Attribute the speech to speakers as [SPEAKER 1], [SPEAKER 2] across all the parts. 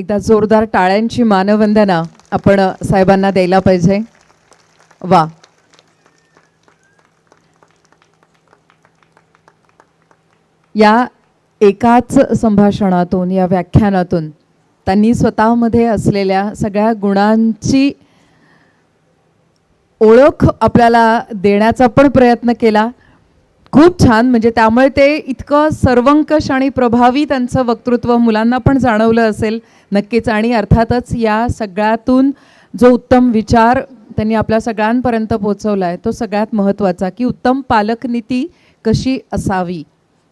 [SPEAKER 1] एकदा जोरदार टाळ्यांची मानवंदना आपण साहेबांना द्यायला पाहिजे. वा, या एकाच संभाषणातून, या व्याख्यानातून त्यांनी स्वतःमध्ये असलेल्या सगळ्या गुणांची ओळख आपल्याला देण्याचा पण प्रयत्न केला. खूप छान. म्हणजे त्यामुळे ते इतकं सर्वंकष आणि प्रभावी त्यांचं वक्तृत्व मुलांना पण जाणवलं असेल नक्कीच. आणि अर्थातच या सगळ्यातून जो उत्तम विचार त्यांनी आपल्या सगळ्यांपर्यंत पोहोचवला आहे तो सगळ्यात महत्त्वाचा, की उत्तम पालकनीती कशी असावी,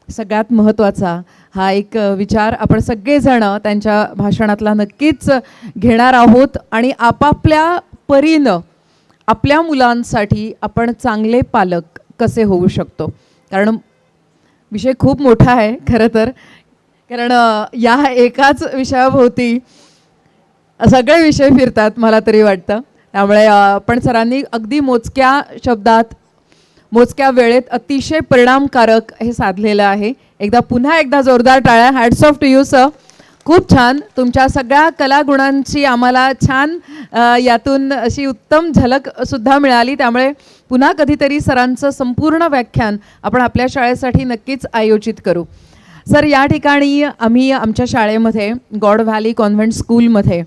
[SPEAKER 1] सगळ्यात महत्त्वाचा हा एक विचार आपण सगळेजण त्यांच्या भाषणातला नक्कीच घेणार आहोत. आणि आपापल्या परीनं आपल्या मुलांसाठी आपण चांगले पालक कसे होऊ शकतो, कारण विषय खूप मोठा आहे खरं तर. कारण या एकाच विषयाभोवती सगळे विषय फिरतात मला तरी वाटतं. त्यामुळे पण सरांनी अगदी मोजक्या शब्दात, मोजक्या वेळेत अतिशय परिणामकारक हे साधलेलं आहे. पुन्हा एकदा जोरदार टाळ्या. Hats off to you sir. खूप छान. तुमच्या सगळ्या कलागुणांची आम्हाला छान यातून अशी उत्तम झलकसुद्धा मिळाली. त्यामुळे पुन्हा कधीतरी सरांचं संपूर्ण व्याख्यान आपण आपल्या शाळेसाठी नक्कीच आयोजित करू. सर, या ठिकाणी आम्ही आमच्या शाळेमध्ये गॉड व्हॅली कॉन्व्हेंट स्कूलमध्ये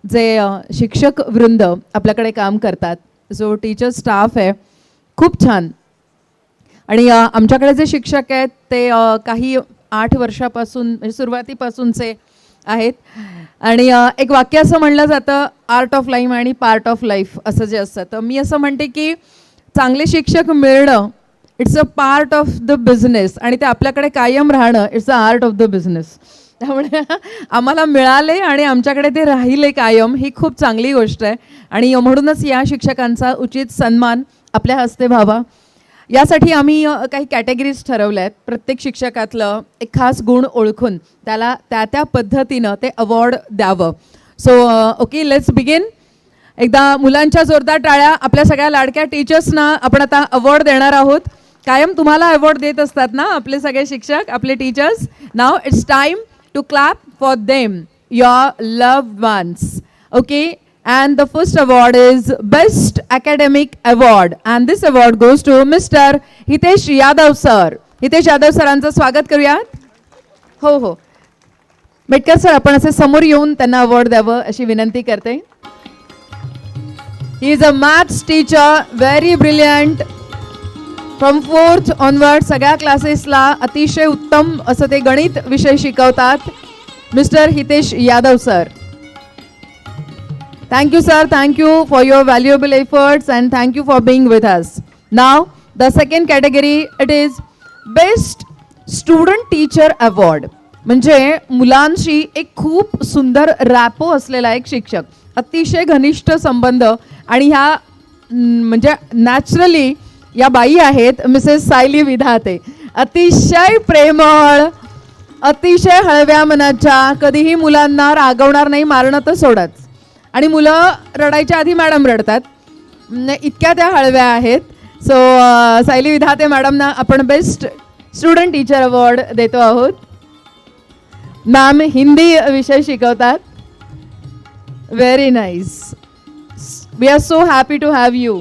[SPEAKER 1] जे शिक्षक वृंद आपल्याकडे काम करतात, जो टीचर स्टाफ आहे, खूप छान. आणि आमच्याकडे जे शिक्षक आहेत ते काही 8 वर्षापासून म्हणजे सुरुवातीपासूनचे आहेत. आणि एक वाक्य असं म्हणलं जातं, आर्ट ऑफ लाईफ आणि पार्ट ऑफ लाईफ असं जे असतं. तर मी असं म्हणते की चांगले शिक्षक मिळणं it's a part of the business, आणि ते आपल्याकडे कायम राहणं it's a art of the business. त्यामुळे आम्हाला मिळाले आणि आमच्याकडे ते राहिले कायम, ही खूप चांगली गोष्ट आहे. आणि म्हणूनच या शिक्षकांचा उचित सन्मान आपल्या हस्ते व्हावा, यासाठी आम्ही काही कॅटेगरीज ठरवल्या आहेत. प्रत्येक शिक्षकातलं एक खास गुण ओळखून त्याला त्या पद्धतीनं ते अवॉर्ड द्यावं. So okay, let's begin. एकदा मुलांच्या जोरदार टाळ्या. आपल्या सगळ्या लाडक्या टीचर्सना आपण आता अवॉर्ड देणार आहोत. कायम तुम्हाला अवॉर्ड देत असतात ना आपले सगळे शिक्षक, आपले टीचर्स. नाव it's time to clap for them, your loved ones. Okay, and the first award is Best Academic Award, and this award goes to Mr. Hitesh Yadav sir. Hitesh Yadav सरांचं स्वागत करूयात. हो, मेटकर सर, आपण असे समोर येऊन त्यांना अवॉर्ड द्यावं अशी विनंती करते. He is a maths teacher, very brilliant. From 4th onward सगळ्या क्लासेसला अतिशय उत्तम असं ते गणित विषय शिकवतात. Mister Hitesh Yadav sir. Thank you, sir. Thank you for your valuable efforts and thank you for being with us. Now, the second category, it is Best Student Teacher Award. म्हणजे मुलांशी एक खूप सुंदर रॅपो असलेला एक शिक्षक, अतिशय घनिष्ठ संबंध. आणि ह्या म्हणजे नॅचरली या बाई आहेत मिसेस सायली विधाते. अतिशय प्रेमळ, अतिशय हळव्या मनाच्या, कधीही मुलांना रागवणार नाही, मारणं तर सोडत. आणि मुलं रडायच्या आधी मॅडम रडतात, इतक्या त्या हळव्या आहेत. सो सायली विधाते मॅडमना आपण बेस्ट स्टुडंट टीचर अवॉर्ड देतो आहोत. मॅम हिंदी विषय शिकवतात. Very nice. We are so happy to have you.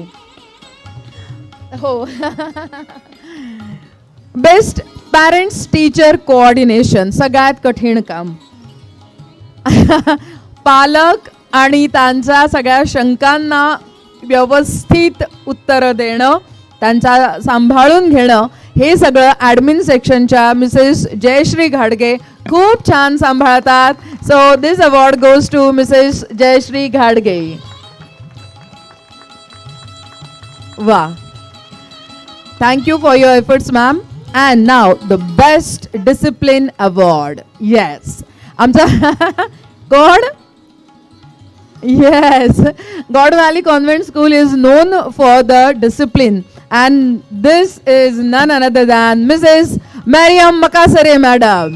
[SPEAKER 1] हो. बेस्ट पॅरेंट्स टीचर कोऑर्डिनेशन, सगळ्यात कठीण काम. पालक आणि त्यांच्या सगळ्या शंकांना व्यवस्थित उत्तरं देणं, त्यांचा सांभाळून घेणं, हे सगळं ॲडमिन सेक्शनच्या मिसेस जयश्री घाडगे खूप छान सांभाळतात. So this award goes to Mrs Jayshree घाडगे. वा, thank you for your efforts ma'am. And नाव the best discipline award. Yes, आमचा कोण? Yes, God Valley Convent School is known for the discipline, and this is none other than Mrs. Mariam Makasare Madam.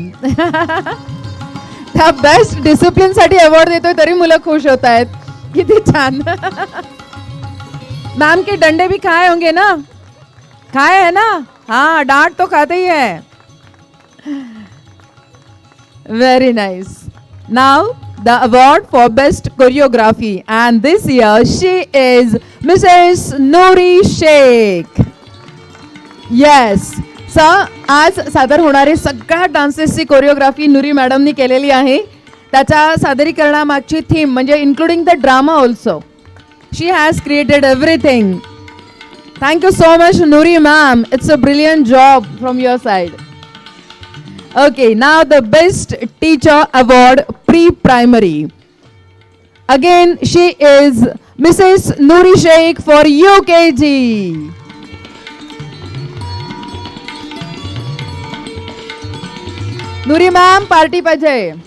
[SPEAKER 1] त्या best discipline साठी award देतोय तरी मुलं खुश होत आहेत. किती छान. मैम के डंडे भी खाए होंगे ना? खाए है ना? हाँ, डांट तो खाते ही है. Very nice. Now the award for best choreography, and this year she is Mrs. Nouri Sheikh. Yes. आज सादर होणारे सगळ्या डान्सेसची कोरिओग्राफी नुरी मॅडमनी केलेली आहे. त्याच्या सादरीकरणामागची थीम म्हणजे including the drama also. She has created everything. Thank you so much Nuri ma'am. It's a brilliant job from your side. Okay, now the best teacher award pre-primary. Again, she is Mrs. Nouri Sheikh for UKG. Nuri ma'am, party paje.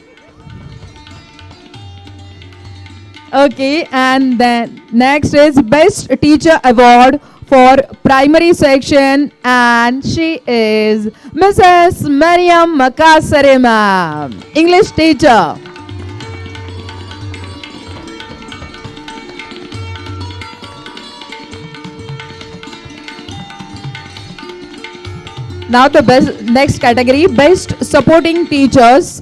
[SPEAKER 1] Okay, and then next is best teacher award for primary section, and she is Mrs. Mariam Makasare ma'am, English teacher. Now the next category, best supporting teachers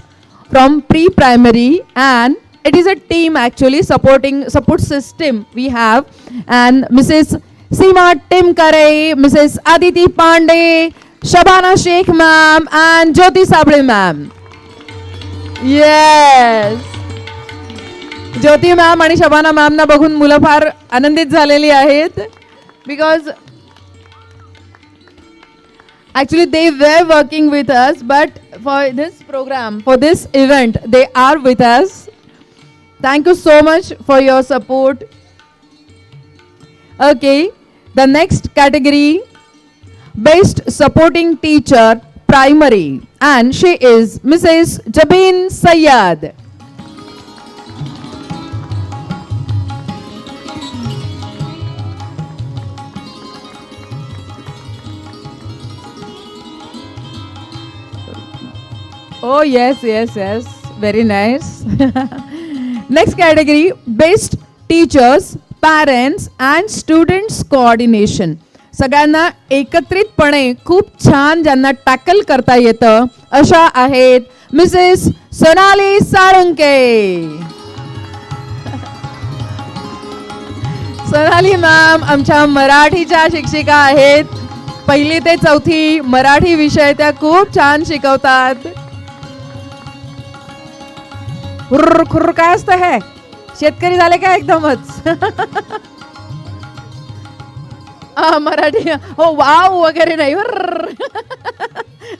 [SPEAKER 1] from pre-primary, and it is a team actually, support system we have, and Mrs. Seema Timkare, Mrs. Aditi Pandey, Shabana Sheikh ma'am, and Jyoti Sabri ma'am. Yes. Jyoti ma'am आणि Shabana ma'am ना बघून मुलं फार आनंदित झालेली आहेत, because actually they were working with us, but for this program, for this event, they are with us. Thank you so much for your support. Okay, the next category, best supporting teacher primary, and she is Mrs. Jabin Sayyad. Oh yes, very nice. Next category, best teachers, parents and students coordination. सगळ्यांना एकत्रितपणे खूप छान ज्यांना tackle करता येतं अशा आहेत Mrs Sonali Salunke. Sonali ma'am आमच्या मराठीच्या शिक्षिका आहेत. 1ली ते 4थी मराठी विषय त्या खूप छान शिकवतात. खुर्र काय असतं हे? शेतकरी झाले का एकदमच? मराठी हो वाव वगैरे नाही.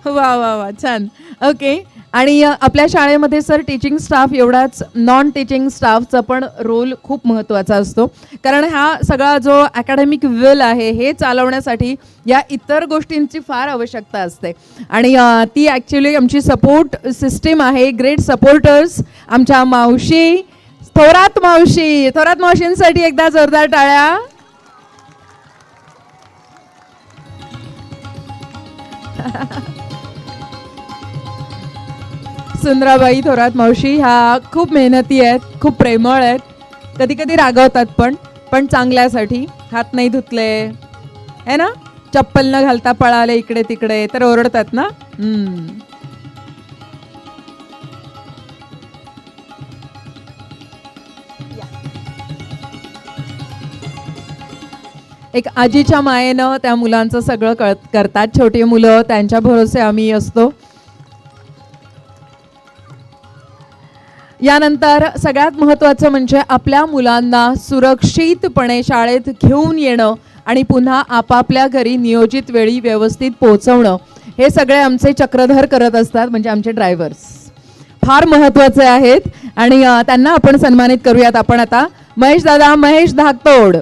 [SPEAKER 1] वा वा वा छान. ओके, आणि आपल्या शाळेमध्ये सर टीचिंग स्टाफ एवढाच नॉन टीचिंग स्टाफचा पण रोल खूप महत्त्वाचा असतो, कारण हा सगळा जो अकॅडमिक वेल आहे हे चालवण्यासाठी या इतर गोष्टींची फार आवश्यकता असते, आणि ती ॲक्च्युली आमची सपोर्ट सिस्टीम आहे. ग्रेट सपोर्टर्स आमच्या मावशी, थोरात मावशींसाठी एकदा जोरदार टाळ्या. सुंदराबाई थोरात मावशी ह्या खूप मेहनती आहेत, खूप प्रेमळ आहेत, कधी कधी रागवतात पण चांगल्यासाठी. हात नाही धुतले है ना, चप्पल न घालता पळाले इकडे तिकडे तर ओरडतात ना. एक आजीच्या मायेनं त्या मुलांचं सगळं करतात. छोटी मुलं त्यांच्या भरोसे आम्ही असतो. यानंतर सगळ्यात महत्त्वाचं म्हणजे आपल्या मुलांना सुरक्षितपणे शाळेत घेऊन येणं आणि पुन्हा आपापल्या घरी नियोजित वेळी व्यवस्थित पोहोचवणं, हे सगळे आमचे चक्रधर करत असतात, म्हणजे आमचे ड्रायव्हर्स फार महत्त्वाचे आहेत आणि त्यांना आपण सन्मानित करूयात. आपण आता महेश धाकतोड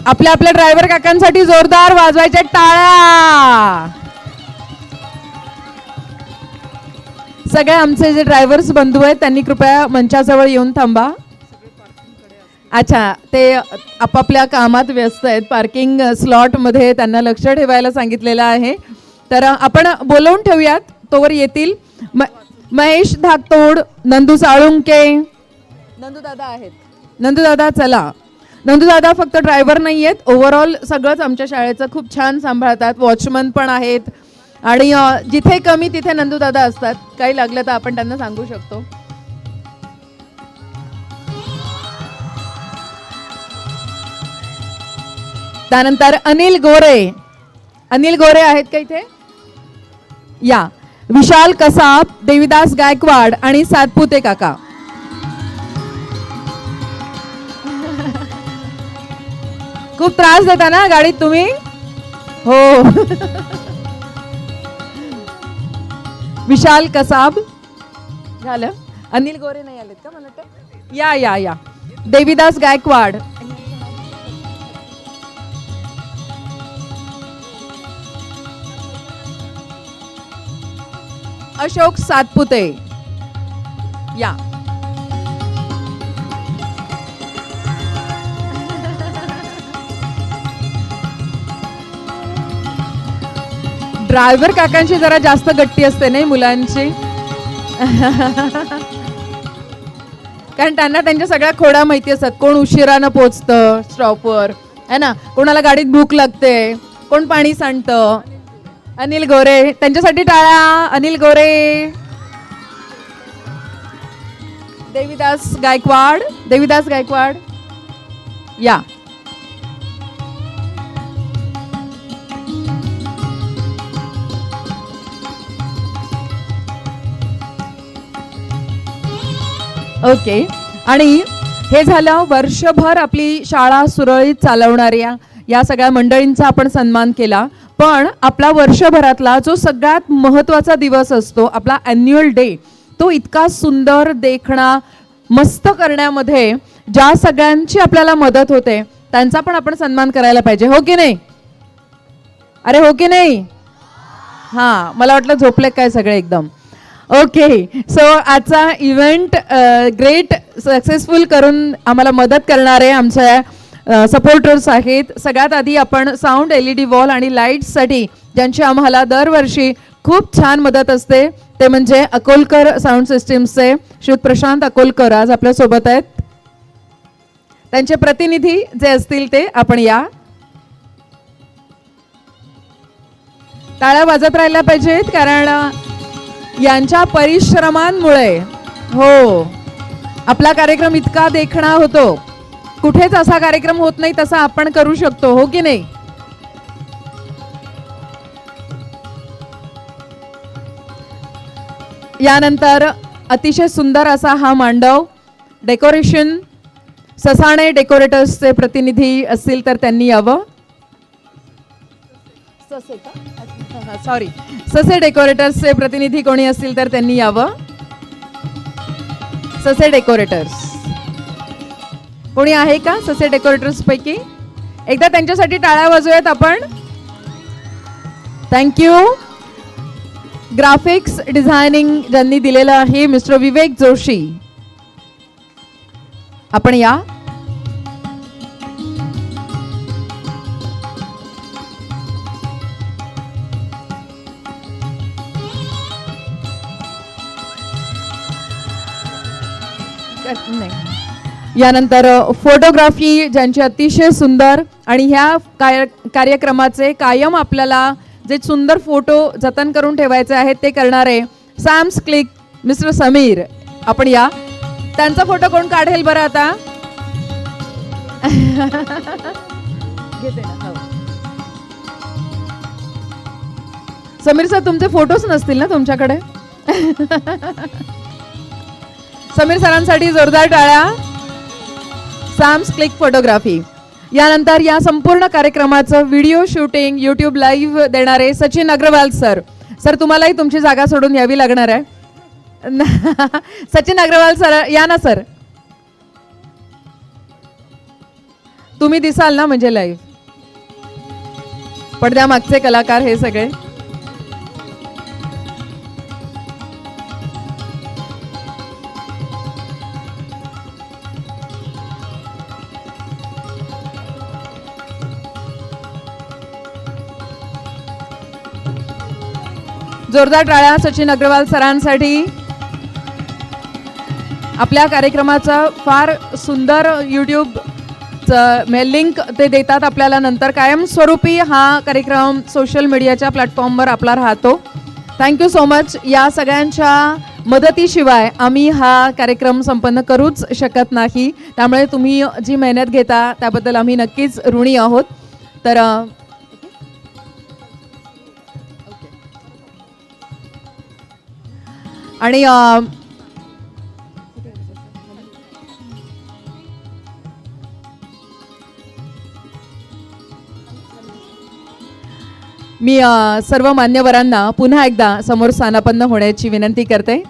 [SPEAKER 1] आपल्या ड्रायव्हर काकांसाठी जोरदार वाजवायच्या टाळ्या. सगळे आमचे जे ड्रायव्हर्स बंधू आहेत त्यांनी कृपया मंचाजवळ येऊन थांबा. अच्छा, ते आपापल्या कामात व्यस्त आहेत. पार्किंग स्लॉटमध्ये त्यांना लक्ष ठेवायला सांगितलेलं आहे, तर आपण बोलवून ठेवूयात, तोवर येतील. महेश धाकतोड, नंदू साळुंके, नंदूदादा आहेत. नंदूदादा चला. नंदूदादा फक्त ड्रायव्हर नाही आहेत, ओव्हरऑल सगळंच आमच्या शाळेचं खूप छान सांभाळतात. वॉचमन पण आहेत, आणि जिथे कमी तिथे नंदूदादा असतात, काही लागलं तर आपण त्यांना सांगू शकतो. त्यानंतर अनिल गोरे. अनिल गोरे आहेत का इथे? या. विशाल कसाब, देविदास गायकवाड आणि सातपुते काका. खूप त्रास देता ना गाडीत तुम्ही? हो. विशाल कसाब झालं. अनिल गोरे नाही आलेत का? मला वाटतं या या या. देविदास गायकवाड, अशोक सातपुते या. ड्रायव्हर काकांची जरा जास्त गट्टी असते नाही मुलांची. कारण त्यांना त्यांच्या सगळ्या खोड्या माहिती असतात. कोण उशिरानं पोचतं स्टॉपवर है ना, कोणाला गाडीत भूक लागते, कोण पाणी सांडतं. अनिल गोरे, त्यांच्यासाठी टाळ्या. अनिल गोरे. देविदास गायकवाड, देविदास गायकवाड या. ओके. आणि हे झालं वर्षभर आपली शाळा सुरळीत चालवणाऱ्या या सगळ्या मंडळींचा आपण सन्मान केला. पण आपला वर्षभरातला जो सगळ्यात महत्त्वाचा दिवस असतो, आपला ॲन्युअल डे, तो इतका सुंदर, देखणा, मस्त करण्यामध्ये ज्या सगळ्यांची आपल्याला मदत होते त्यांचा पण आपण सन्मान करायला पाहिजे. हो की नाही? अरे हो की नाही? हां, मला वाटलं झोपले काय सगळे एकदम. ओके. सो आजचा इव्हेंट ग्रेट सक्सेसफुल करून आम्हाला मदत करणारे आमच्या सपोर्टर्स आहेत. सगळ्यात आधी आपण साऊंड, LED वॉल आणि लाईट्ससाठी ज्यांची आम्हाला दरवर्षी खूप छान मदत असते ते म्हणजे अकोलकर साऊंड सिस्टीम्सचे श्री प्रशांत अकोलकर आज आपल्यासोबत आहेत. त्यांचे प्रतिनिधी जे असतील ते आपण या. टाळ्या वाजत राहिल्या पाहिजेत कारण यांच्या परिश्रमांमुळे हो आपला कार्यक्रम इतका देखणा होतो. कुठेच असा कार्यक्रम होत नाही तसा आपण करू शकतो. हो की नाही? यानंतर अतिशय सुंदर असा हा मांडव डेकोरेशन ससाणे डेकोरेटर्सचे प्रतिनिधी असतील तर त्यांनी यावं. सॉरी, ससे डेकोरेटर्सचे प्रतिनिधी कोणी असतील तर त्यांनी यावं. ससे डेकोरेटर्स कोणी आहे का? ससे डेकोरेटर्स पैकी एकदा त्यांच्यासाठी टाळ्या वाजवूयात आपण. थँक्यू. ग्राफिक्स डिझायनिंग ज्यांनी दिलेलं आहे मिस्टर विवेक जोशी, आपण या. यानंतर फोटोग्राफी ज्यांची अतिशय सुंदर आणि ह्या कार्यक्रमाचे कायम आपल्याला जे सुंदर फोटो जतन करून ठेवायचे आहेत ते करणारे सॅम्स क्लिक मिस्टर समीर, आपण या. त्यांचा फोटो कोण काढेल बरं आता? घेते ना. हो. समीर सर, तुमचे फोटोच नसतील ना तुमच्याकडे? समीर सरांसाठी जोरदार टाळ्या. Sam's click photography. यानंतर या संपूर्ण कार्यक्रमाचं व्हिडिओ शूटिंग YouTube लाईव्ह देणारे सचिन अग्रवाल सर. सर, तुम्हालाही तुमची जागा सोडून यावी लागणार आहे. सचिन अग्रवाल सर या ना सर. तुम्ही दिसाल ना म्हणजे लाईव्ह. पडद्यामागचे कलाकार हे सगळे. जोरदार टाळ्या सचिन अग्रवाल सरांसाठी. आपल्या कार्यक्रमाचं फार सुंदर YouTube लिंक ते देतात आपल्याला नंतर. कायमस्वरूपी हा कार्यक्रम सोशल मीडियाच्या प्लॅटफॉर्मवर आपला राहतो. Thank you so much. या सगळ्यांच्या मदतीशिवाय आम्ही हा कार्यक्रम संपन्न करूच शकत नाही. त्यामुळे तुम्ही जी मेहनत घेता त्याबद्दल आम्ही नक्कीच ऋणी आहोत. तर आणि मी सर्व मान्यवरांना पुन्हा एकदा समोर स्थानापन्न होण्याची विनंती करते.